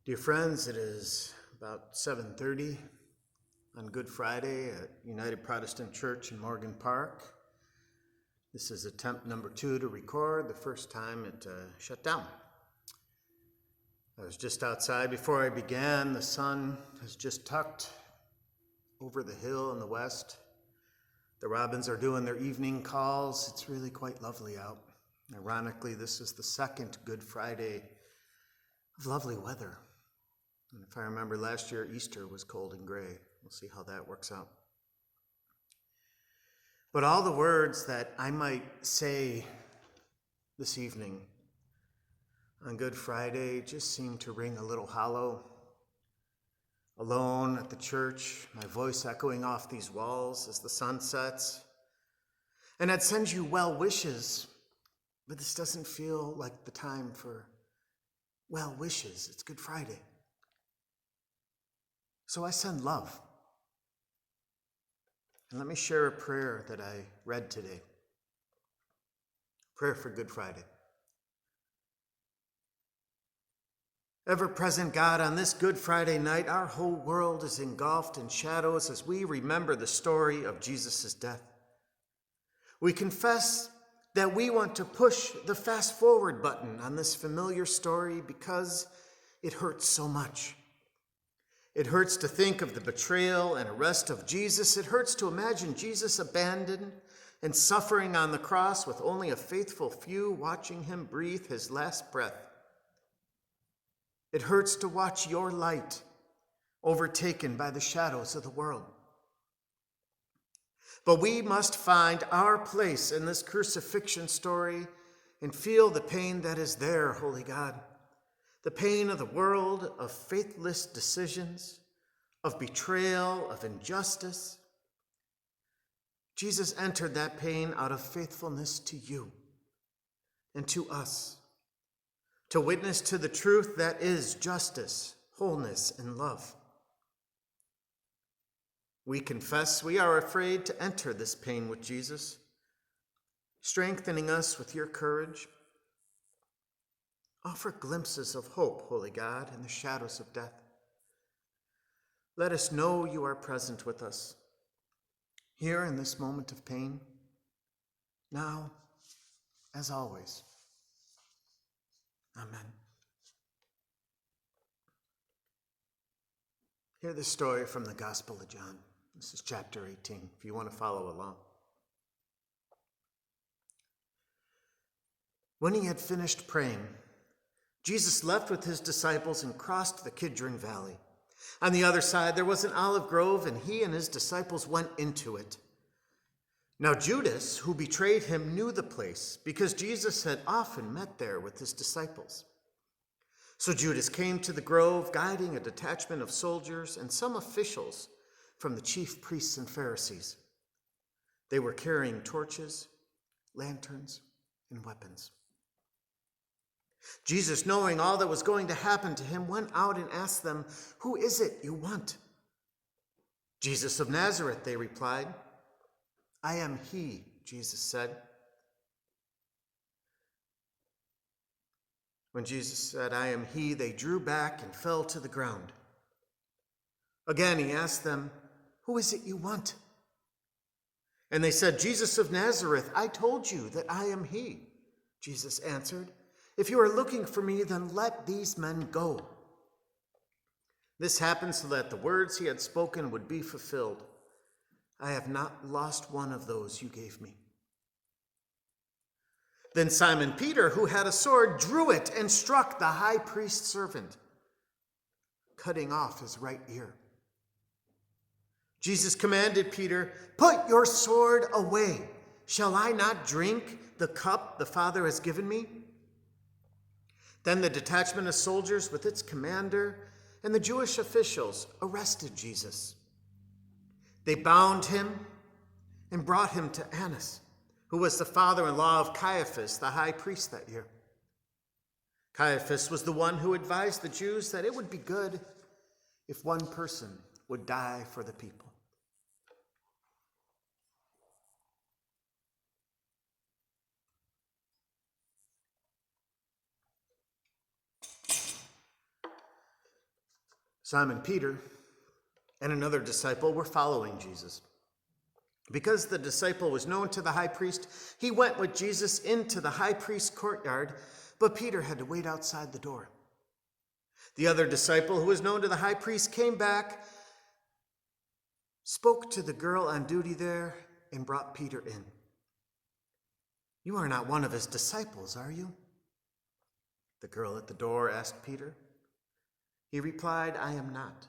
Dear friends, it is about 7:30 on Good Friday at United Protestant Church in Morgan Park. This is attempt number 2 to record, the first time it shut down. I was just outside before I began. The sun has just tucked over the hill in the west. The robins are doing their evening calls. It's really quite lovely out. Ironically, this is the second Good Friday of lovely weather. And if I remember, last year Easter was cold and gray. We'll see how that works out. But all the words that I might say this evening on Good Friday just seem to ring a little hollow. Alone at the church, my voice echoing off these walls as the sun sets. And I'd send you well wishes, but this doesn't feel like the time for well wishes. It's Good Friday. So I send love. And let me share a prayer that I read today. Prayer for Good Friday. Ever-present God, on this Good Friday night, our whole world is engulfed in shadows as we remember the story of Jesus' death. We confess that we want to push the fast forward button on this familiar story because it hurts so much. It hurts to think of the betrayal and arrest of Jesus. It hurts to imagine Jesus abandoned and suffering on the cross with only a faithful few watching him breathe his last breath. It hurts to watch your light overtaken by the shadows of the world. But we must find our place in this crucifixion story and feel the pain that is there, Holy God. The pain of the world, of faithless decisions, of betrayal, of injustice. Jesus entered that pain out of faithfulness to you and to us, to witness to the truth that is justice, wholeness, and love. We confess we are afraid to enter this pain with Jesus, strengthening us with your courage. Offer glimpses of hope, Holy God, in the shadows of death. Let us know you are present with us, here in this moment of pain, now, as always. Amen. Hear the story from the Gospel of John. This is chapter 18, if you want to follow along. When he had finished praying, Jesus left with his disciples and crossed the Kidron Valley. On the other side, there was an olive grove, and he and his disciples went into it. Now Judas, who betrayed him, knew the place because Jesus had often met there with his disciples. So Judas came to the grove, guiding a detachment of soldiers and some officials from the chief priests and Pharisees. They were carrying torches, lanterns, and weapons. Jesus, knowing all that was going to happen to him, went out and asked them, "Who is it you want?" "Jesus of Nazareth," they replied. "I am he," Jesus said. When Jesus said, "I am he," they drew back and fell to the ground. Again, he asked them, "Who is it you want?" And they said, "Jesus of Nazareth, I told you that I am he." Jesus answered, "If you are looking for me, then let these men go." This happened so that the words he had spoken would be fulfilled. "I have not lost one of those you gave me." Then Simon Peter, who had a sword, drew it and struck the high priest's servant, cutting off his right ear. Jesus commanded Peter, "Put your sword away. Shall I not drink the cup the Father has given me?" Then the detachment of soldiers with its commander and the Jewish officials arrested Jesus. They bound him and brought him to Annas, who was the father-in-law of Caiaphas, the high priest that year. Caiaphas was the one who advised the Jews that it would be good if one person would die for the people. Simon Peter and another disciple were following Jesus. Because the disciple was known to the high priest, he went with Jesus into the high priest's courtyard, but Peter had to wait outside the door. The other disciple, who was known to the high priest, came back, spoke to the girl on duty there, and brought Peter in. "You are not one of his disciples, are you?" the girl at the door asked Peter. He replied, "I am not."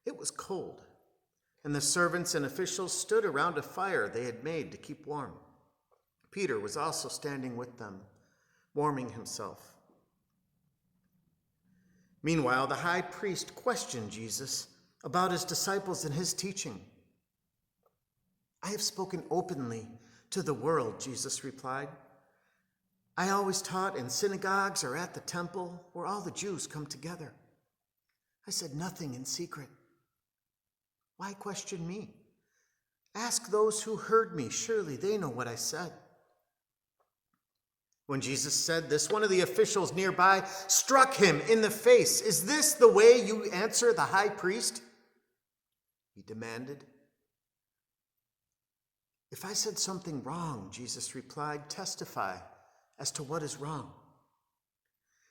It was cold, and the servants and officials stood around a fire they had made to keep warm. Peter was also standing with them, warming himself. Meanwhile, the high priest questioned Jesus about his disciples and his teaching. "I have spoken openly to the world," Jesus replied. "I always taught in synagogues or at the temple where all the Jews come together. I said nothing in secret. Why question me? Ask those who heard me. Surely they know what I said." When Jesus said this, one of the officials nearby struck him in the face. "Is this the way you answer the high priest?" he demanded. "If I said something wrong," Jesus replied, "testify as to what is wrong.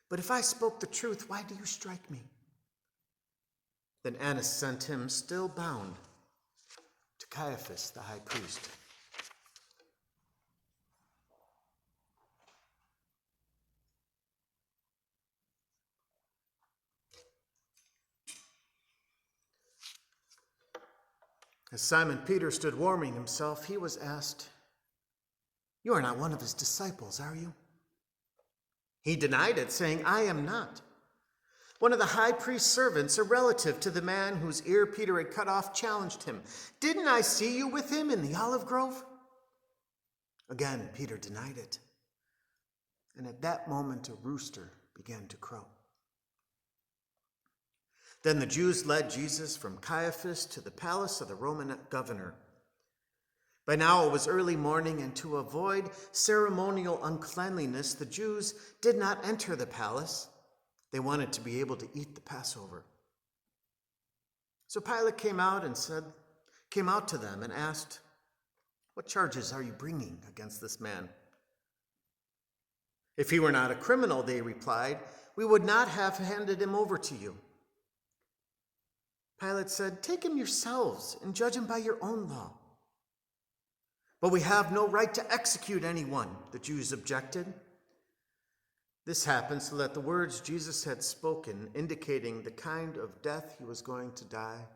But if I spoke the truth, why do you strike me?" Then Annas sent him, still bound, to Caiaphas, the high priest. As Simon Peter stood warming himself, he was asked, "You are not one of his disciples, are you?" He denied it, saying, "I am not." One of the high priest's servants, a relative to the man whose ear Peter had cut off, challenged him. "Didn't I see you with him in the olive grove?" Again, Peter denied it. And at that moment, a rooster began to crow. Then the Jews led Jesus from Caiaphas to the palace of the Roman governor. By now it was early morning, and to avoid ceremonial uncleanliness, the Jews did not enter the palace. They wanted to be able to eat the Passover. So Pilate came out to them and asked, "What charges are you bringing against this man?" "If he were not a criminal," they replied, "we would not have handed him over to you." Pilate said, "Take him yourselves and judge him by your own law." "But we have no right to execute anyone," the Jews objected. This happened so that the words Jesus had spoken, indicating the kind of death he was going to die,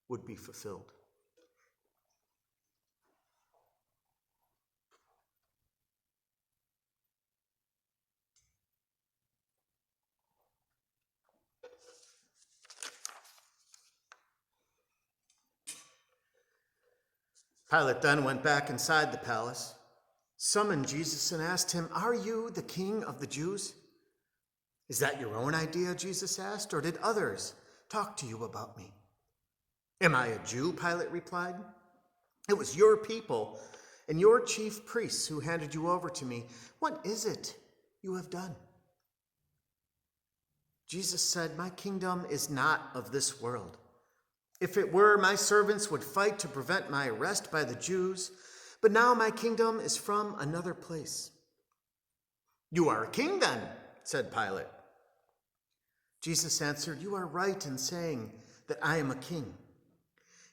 would be fulfilled. Pilate then went back inside the palace, summoned Jesus, and asked him, "Are you the king of the Jews?" "Is that your own idea?" Jesus asked, "or did others talk to you about me?" "Am I a Jew?" Pilate replied. "It was your people and your chief priests who handed you over to me. What is it you have done?" Jesus said, "My kingdom is not of this world. If it were, my servants would fight to prevent my arrest by the Jews, but now my kingdom is from another place." "You are a king then," said Pilate. Jesus answered, "You are right in saying that I am a king.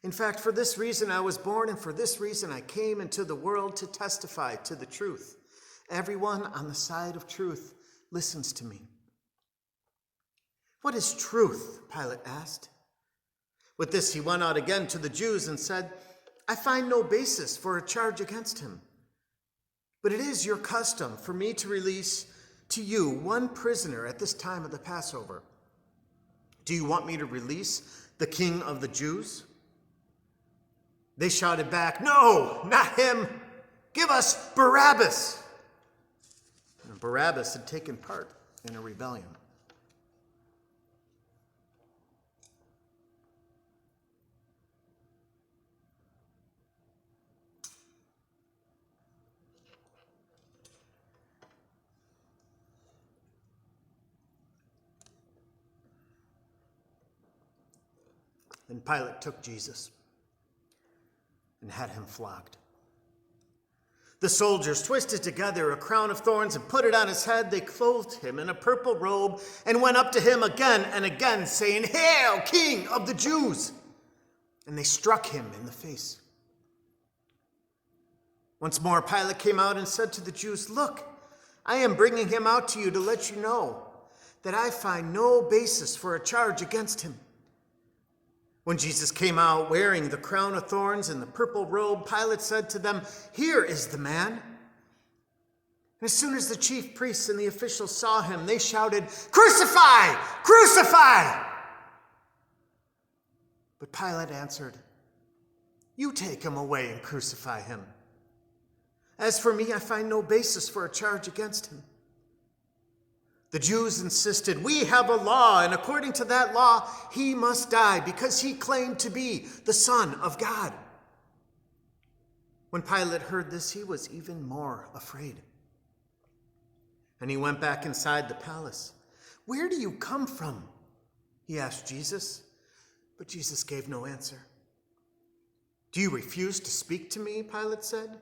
In fact, for this reason I was born, and for this reason I came into the world, to testify to the truth. Everyone on the side of truth listens to me." "What is truth?" Pilate asked. With this, he went out again to the Jews and said, "I find no basis for a charge against him. But it is your custom for me to release to you one prisoner at this time of the Passover. Do you want me to release the king of the Jews?" They shouted back, "No, not him. Give us Barabbas." And Barabbas had taken part in a rebellion. and Pilate took Jesus and had him flogged. The soldiers twisted together a crown of thorns and put it on his head. They clothed him in a purple robe and went up to him again and again, saying, "Hail, King of the Jews!" And they struck him in the face. Once more, Pilate came out and said to the Jews, "Look, I am bringing him out to you to let you know that I find no basis for a charge against him." When Jesus came out wearing the crown of thorns and the purple robe, Pilate said to them, "Here is the man." And as soon as the chief priests and the officials saw him, they shouted, "Crucify! Crucify!" But Pilate answered, "You take him away and crucify him. As for me, I find no basis for a charge against him." The Jews insisted, "We have a law, and according to that law, he must die because he claimed to be the Son of God." When Pilate heard this, he was even more afraid. And he went back inside the palace. "Where do you come from?" he asked Jesus, but Jesus gave no answer. "Do you refuse to speak to me?" Pilate said.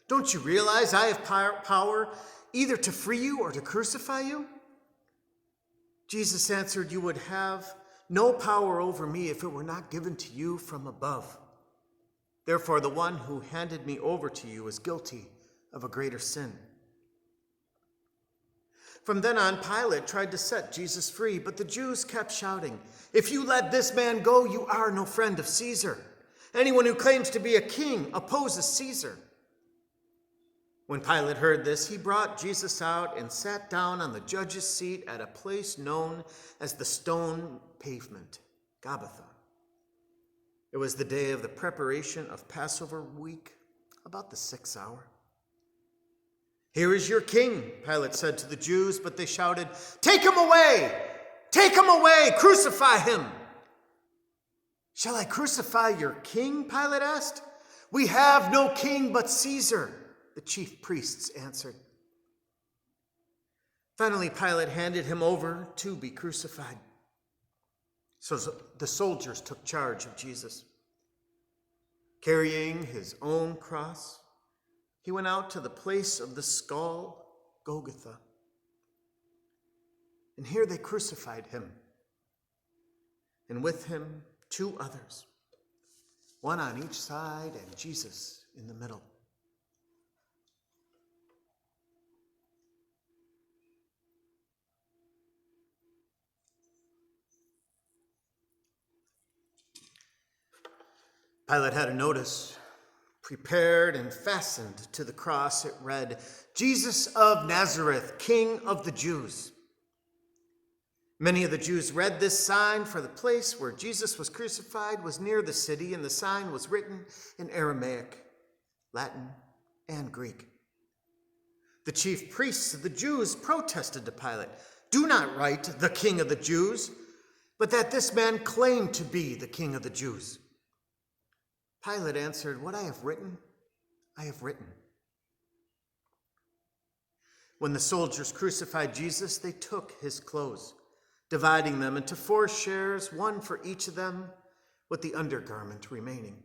"Don't you realize I have power either to free you or to crucify you?" Jesus answered, "You would have no power over me if it were not given to you from above. Therefore, the one who handed me over to you is guilty of a greater sin." From then on, Pilate tried to set Jesus free, but the Jews kept shouting, "If you let this man go, you are no friend of Caesar. Anyone who claims to be a king opposes Caesar." When Pilate heard this, he brought Jesus out and sat down on the judge's seat at a place known as the Stone Pavement, Gabbatha. It was the day of the preparation of Passover week, about the 6th hour. "Here is your king," Pilate said to the Jews, but they shouted, "Take him away! Take him away! Crucify him!" "Shall I crucify your king?" Pilate asked. "We have no king but Caesar," the chief priests answered. Finally, Pilate handed him over to be crucified. So the soldiers took charge of Jesus. Carrying his own cross, he went out to the place of the skull, Golgotha. And here they crucified him, and with him 2 others, one on each side and Jesus in the middle. Pilate had a notice prepared and fastened to the cross. It read, "Jesus of Nazareth, King of the Jews." Many of the Jews read this sign, for the place where Jesus was crucified was near the city, and the sign was written in Aramaic, Latin, and Greek. The chief priests of the Jews protested to Pilate, "Do not write the King of the Jews, but that this man claimed to be the King of the Jews." Pilate answered, "What I have written, I have written." When the soldiers crucified Jesus, they took his clothes, dividing them into 4 shares, one for each of them, with the undergarment remaining.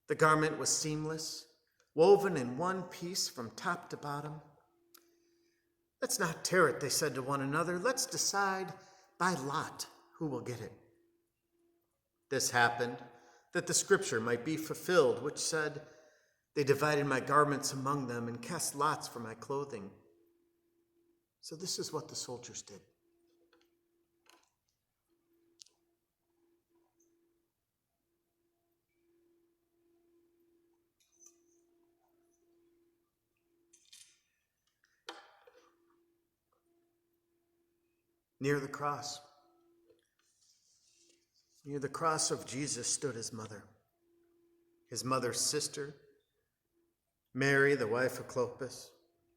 The garment was seamless, woven in one piece from top to bottom. "Let's not tear it," they said to one another. "Let's decide by lot who will get it." This happened that the scripture might be fulfilled, which said, "They divided my garments among them and cast lots for my clothing." So this is what the soldiers did. Near the cross of Jesus stood his mother's sister, Mary, the wife of Clopas,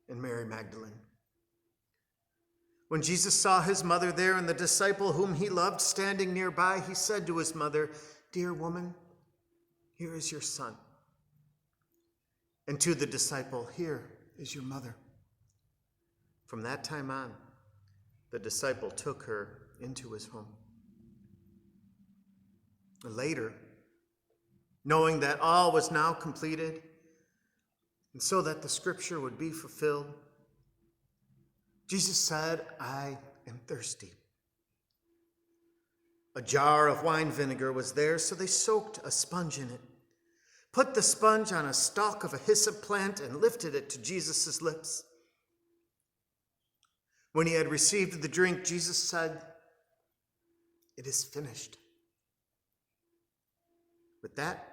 and Mary Magdalene. When Jesus saw his mother there and the disciple whom he loved standing nearby, he said to his mother, "Dear woman, here is your son." And to the disciple, "Here is your mother." From that time on, the disciple took her into his home. Later, knowing that all was now completed, and so that the scripture would be fulfilled, Jesus said, "I am thirsty." A jar of wine vinegar was there, so they soaked a sponge in it, put the sponge on a stalk of a hyssop plant, and lifted it to Jesus' lips. When he had received the drink, Jesus said, "It is finished." With that,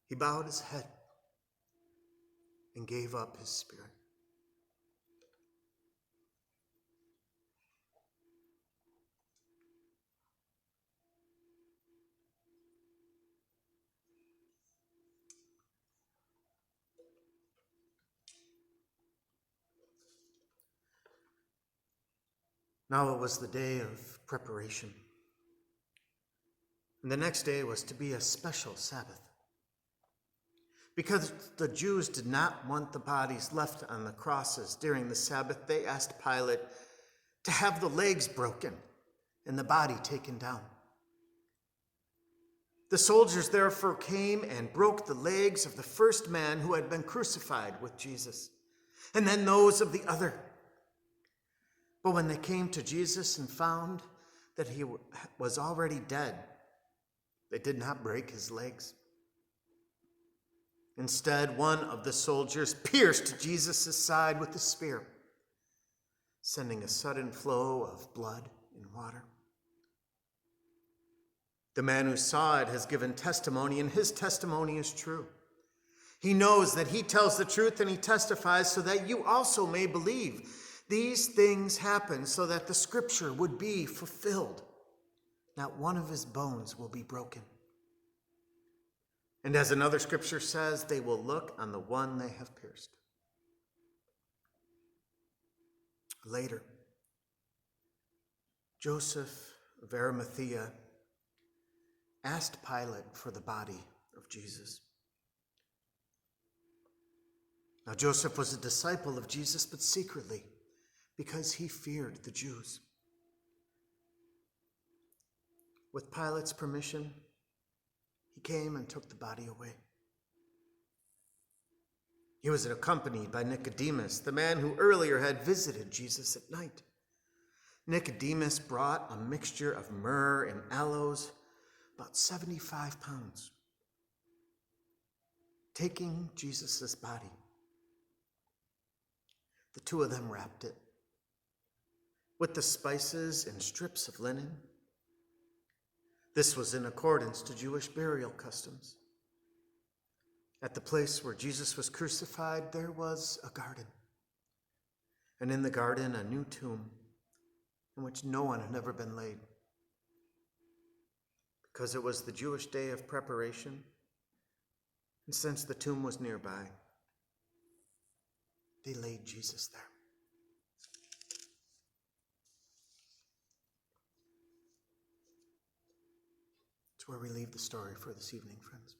he bowed his head and gave up his spirit. Now it was the day of preparation, and the next day was to be a special Sabbath. Because the Jews did not want the bodies left on the crosses during the Sabbath, they asked Pilate to have the legs broken and the body taken down. The soldiers therefore came and broke the legs of the first man who had been crucified with Jesus, and then those of the other. But when they came to Jesus and found that he was already dead, they did not break his legs. Instead, one of the soldiers pierced Jesus' side with a spear, sending a sudden flow of blood and water. The man who saw it has given testimony, and his testimony is true. He knows that he tells the truth, and he testifies so that you also may believe. These things happened so that the scripture would be fulfilled. Not one of his bones will be broken. And as another scripture says, they will look on the one they have pierced. Later, Joseph of Arimathea asked Pilate for the body of Jesus. Now Joseph was a disciple of Jesus, but secretly, because he feared the Jews. With Pilate's permission, he came and took the body away. He was accompanied by Nicodemus, the man who earlier had visited Jesus at night. Nicodemus brought a mixture of myrrh and aloes, about 75 pounds. Taking Jesus' body, the two of them wrapped it with the spices and strips of linen. This was in accordance to Jewish burial customs. At the place where Jesus was crucified, there was a garden, and in the garden a new tomb in which no one had ever been laid. Because it was the Jewish day of preparation, and since the tomb was nearby, they laid Jesus there. It's where we leave the story for this evening, friends.